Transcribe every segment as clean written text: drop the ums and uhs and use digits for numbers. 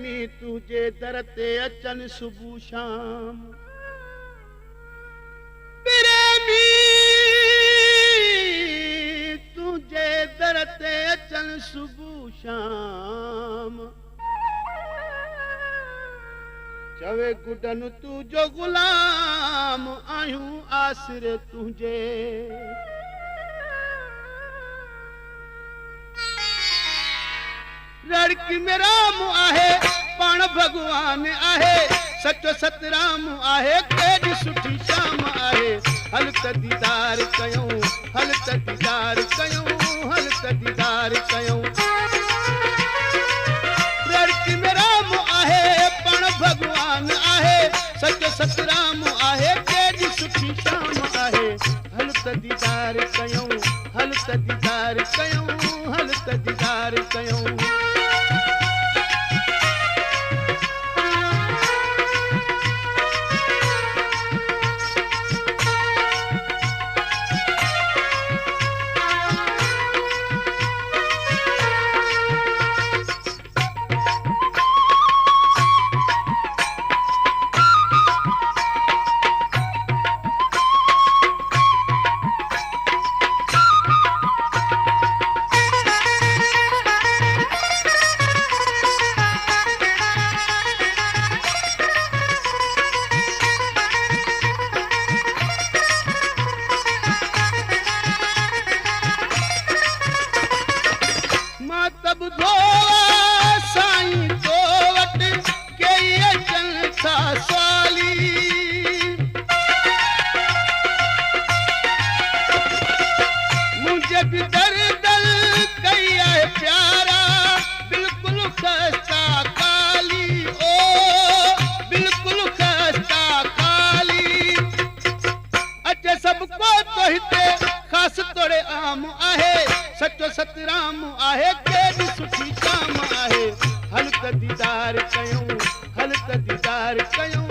प्रेमी तुझे दर ते अचन सुबह शाम प्रेमी तुझे दर ते अचन सुबह शाम चवे गुडन तुझो गुलाम आयूं आसरे तुझे लड़की में राम आहे पाण भगवान आहे सचो सतराम आहे केॾी सुठी शाम आहे हल त दीदार कयूं हल त दीदार कयूं हल त दीदार कयूं लड़की में राम आहे पाण भगवान आहे सचो सतराम आहे केॾी सुठी शाम आहे हल त दीदार कयूं हल त दीदार कयूं हल त दीदार कयूं सचो सतराम आहे केॾी सुठी शाम आहे हल त दीदार कयूं हल त दीदार कयूं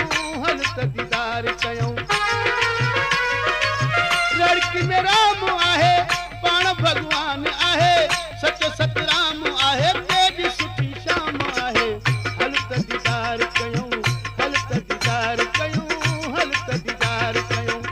हल त दीदार कयूं लड़की में राम आहे पाण भगवान आहे सचो सतराम आहे केॾी सुठी शाम आहे हल त दीदार कयूं हल त दीदार कयूं हल त दीदार कयूं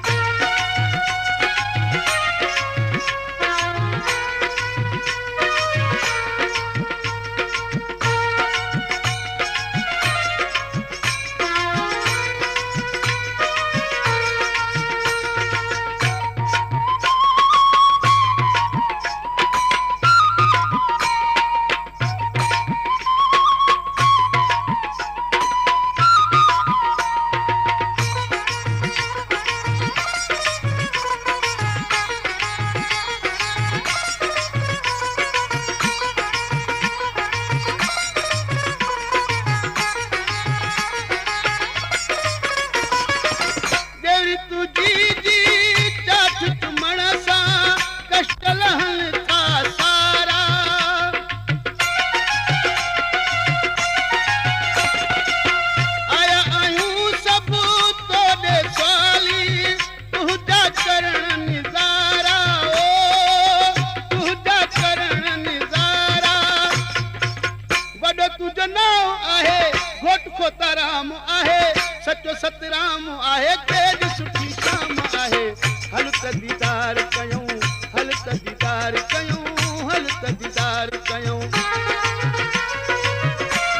सचो सतराम आहे केॾी सुठी शाम आहे हल त दीदार कयूं हल त दीदार कयूं हल त दीदार कयूं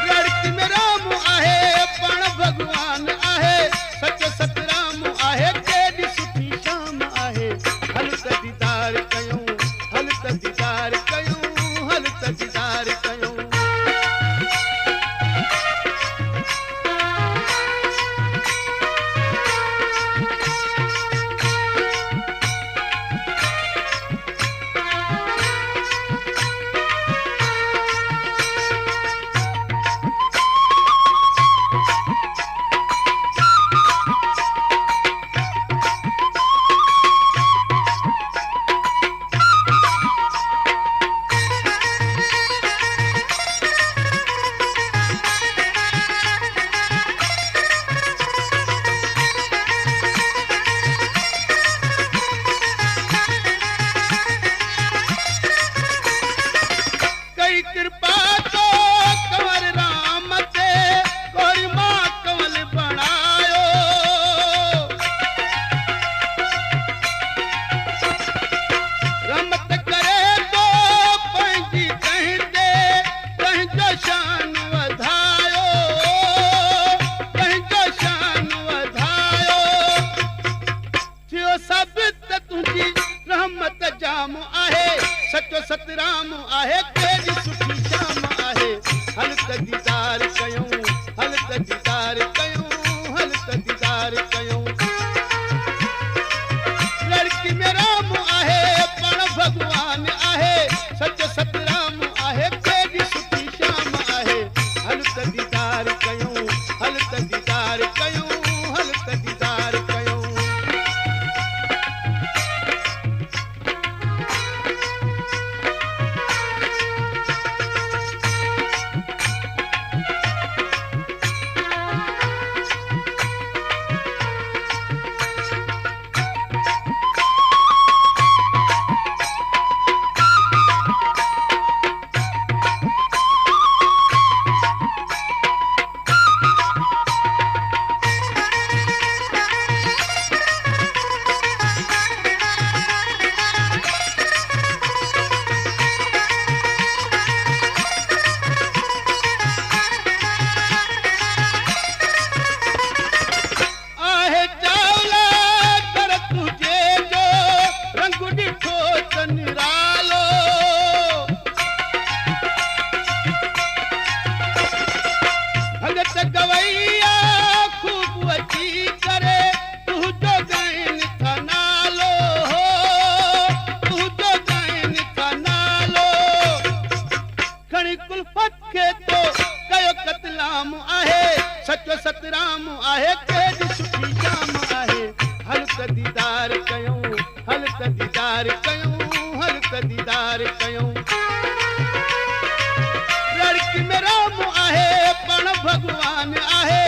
लड़की में राम आहे पाण भगवान आहे सचो सतराम आहे केॾी सुठी शाम आहे हल त दीदार कयूं हल त दीदार कयूं हल त दीदार कयूं राम आहे सचो सतराम आहे केॾी सुठी शाम आहे हल त दीदार कयूं हल त दीदार कयूं हल त दीदार कयूं लड़की में राम आहे पण भगवान आहे सचो सतराम आहे केॾी सुठी शाम आहे हल त दीदार कयूं हल त दीदार कयूं हल त दीदार कयूं सचो सतराम आहे केॾी सुठी शाम आहे हल त दीदार कयूं हल त दीदार कयूं हल त दीदार कयूं लड़की में राम आहे पण भगवान आहे